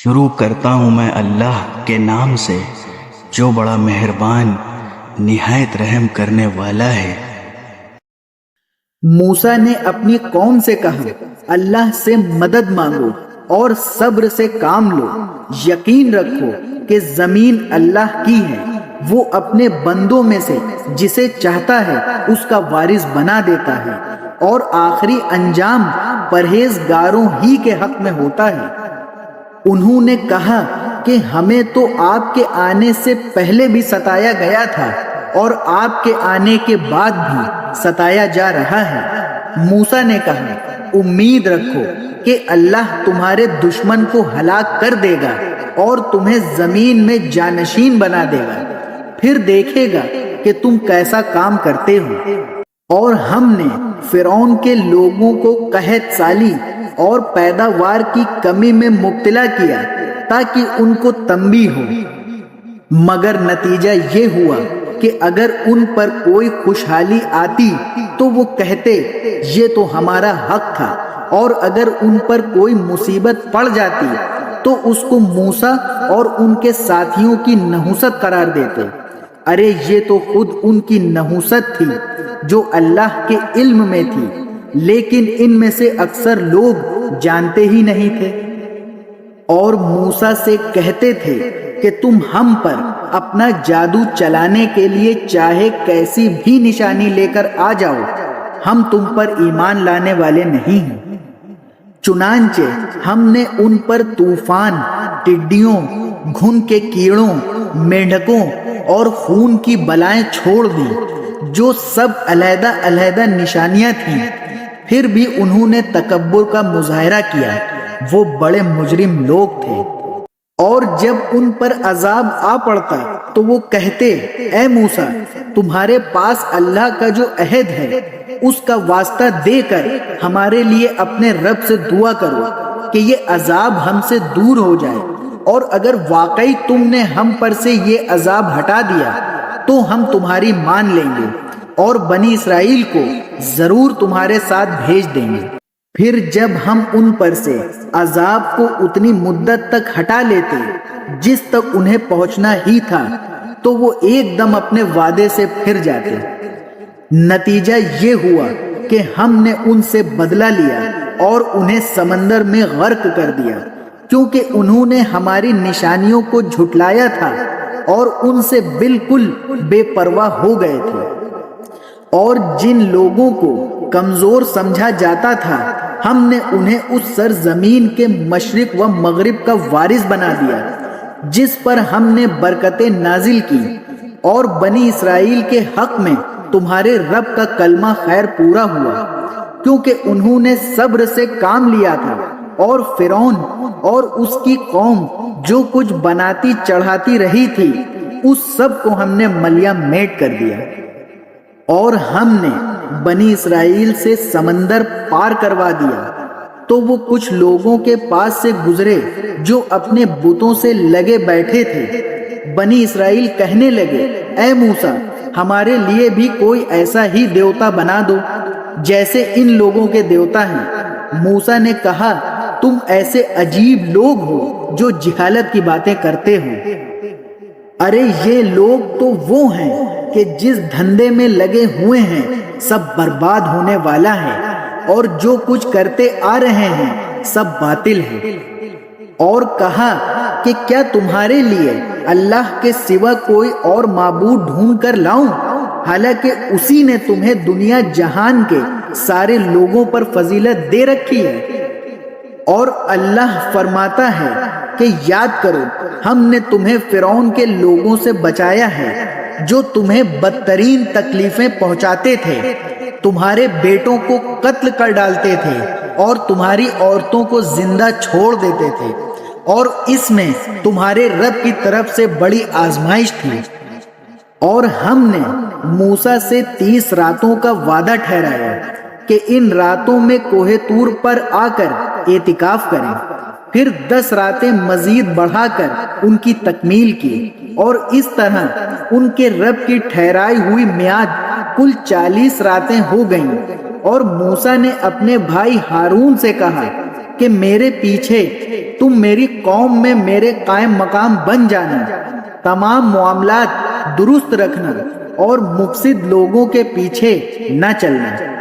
شروع کرتا ہوں میں اللہ کے نام سے جو بڑا مہربان نہایت رحم کرنے والا ہے۔ موسیٰ نے اپنی قوم سے کہا، اللہ سے مدد مانگو اور صبر سے کام لو۔ یقین رکھو کہ زمین اللہ کی ہے، وہ اپنے بندوں میں سے جسے چاہتا ہے اس کا وارث بنا دیتا ہے، اور آخری انجام پرہیزگاروں ہی کے حق میں ہوتا ہے۔ انہوں نے کہا کہ ہمیں تو آپ کے آنے سے پہلے بھی ستایا گیا تھا اور آپ کے آنے کے بعد بھی ستایا جا رہا ہے۔ موسیٰ نے کہا، امید رکھو کہ اللہ تمہارے دشمن کو ہلاک کر دے گا اور تمہیں زمین میں جانشین بنا دے گا، پھر دیکھے گا کہ تم کیسا کام کرتے ہو۔ اور ہم نے فرعون کے لوگوں کو قحط سالی اور پیداوار کی کمی میں مبتلا کیا تاکہ ان کو تنبیہ ہو، مگر نتیجہ یہ ہوا کہ اگر ان پر کوئی خوشحالی آتی تو وہ کہتے یہ تو ہمارا حق تھا، اور اگر ان پر کوئی مصیبت پڑ جاتی تو اس کو موسیٰ اور ان کے ساتھیوں کی نحوست قرار دیتے۔ ارے یہ تو خود ان کی نحوست تھی جو اللہ کے علم میں تھی، لیکن ان میں سے اکثر لوگ جانتے ہی نہیں تھے۔ اور موسیٰ سے کہتے تھے کہ تم ہم پر اپنا جادو چلانے کے لیے چاہے کیسی بھی نشانی لے کر آ جاؤ، ہم تم پر ایمان لانے والے نہیں ہیں۔ چنانچہ ہم نے ان پر طوفان، ٹڈیوں، گھن کے کیڑوں، مینڈکوں اور خون کی بلائیں چھوڑ دی، جو سب علیحدہ علیحدہ نشانیاں تھیں، پھر بھی انہوں نے تکبر کا مظاہرہ کیا۔ وہ بڑے مجرم لوگ تھے۔ اور جب ان پر عذاب آ پڑتا تو وہ کہتے، اے موسیٰ، تمہارے پاس اللہ کا جو عہد ہے اس کا واسطہ دے کر ہمارے لیے اپنے رب سے دعا کرو کہ یہ عذاب ہم سے دور ہو جائے، اور اگر واقعی تم نے ہم پر سے یہ عذاب ہٹا دیا تو ہم تمہاری مان لیں گے اور بنی اسرائیل کو ضرور تمہارے ساتھ بھیج دیں گے۔ پھر جب ہم ان پر سے عذاب کو اتنی مدت تک ہٹا لیتے جس تک انہیں پہنچنا ہی تھا تو وہ ایک دم اپنے وعدے سے پھر جاتے۔ نتیجہ یہ ہوا کہ ہم نے ان سے بدلہ لیا اور انہیں سمندر میں غرق کر دیا، کیونکہ انہوں نے ہماری نشانیوں کو جھٹلایا تھا اور ان سے بالکل بے پرواہ ہو گئے تھے۔ اور جن لوگوں کو کمزور سمجھا جاتا تھا ہم نے انہیں اس سرزمین کے مشرق و مغرب کا وارث بنا دیا جس پر ہم نے برکتیں نازل کی، اور بنی اسرائیل کے حق میں تمہارے رب کا کلمہ خیر پورا ہوا، کیونکہ انہوں نے صبر سے کام لیا تھا۔ اور فرعون اور اس کی قوم جو کچھ بناتی چڑھاتی رہی تھی اس سب کو ہم نے ملیہ میٹ کر دیا۔ اور ہم نے بنی اسرائیل سے سمندر پار کروا دیا تو وہ کچھ لوگوں کے پاس سے گزرے جو اپنے بتوں سے لگے بیٹھے تھے۔ بنی اسرائیل کہنے لگے، اے موسیٰ، ہمارے لیے بھی کوئی ایسا ہی دیوتا بنا دو جیسے ان لوگوں کے دیوتا ہیں۔ موسیٰ نے کہا، تم ایسے عجیب لوگ ہو جو جہالت کی باتیں کرتے ہو۔ ارے یہ لوگ تو وہ ہیں کہ جس دھندے میں لگے ہوئے ہیں سب برباد ہونے والا ہے، اور جو کچھ کرتے آ رہے ہیں سب باطل ہے۔ اور کہا کہ کیا تمہارے لیے اللہ کے سوا کوئی اور معبود ڈھونڈ کر لاؤں، حالانکہ اسی نے تمہیں دنیا جہان کے سارے لوگوں پر فضیلت دے رکھی ہے۔ اور اللہ فرماتا ہے کہ یاد کرو ہم نے تمہیں فرعون کے لوگوں سے بچایا ہے جو تمہیں بدترین تکلیفیں پہنچاتے تھے، تمہارے بیٹوں کو قتل کر ڈالتے تھے اور تمہاری عورتوں کو زندہ چھوڑ دیتے تھے، اور اس میں تمہارے رب کی طرف سے بڑی آزمائش تھی۔ اور ہم نے موسیٰ سے 30 راتوں کا وعدہ ٹھہرایا کہ ان راتوں میں کوہ طور پر آ کر اعتکاف کریں، پھر 10 راتیں مزید بڑھا کر ان کی تکمیل کی، اور اس طرح ان کے رب کی ٹھہرائی ہوئی میعاد کل 40 راتیں ہو گئیں۔ اور موسیٰ نے اپنے بھائی ہارون سے کہا کہ میرے پیچھے تم میری قوم میں میرے قائم مقام بن جانا، تمام معاملات درست رکھنا اور مفسد لوگوں کے پیچھے نہ چلنا۔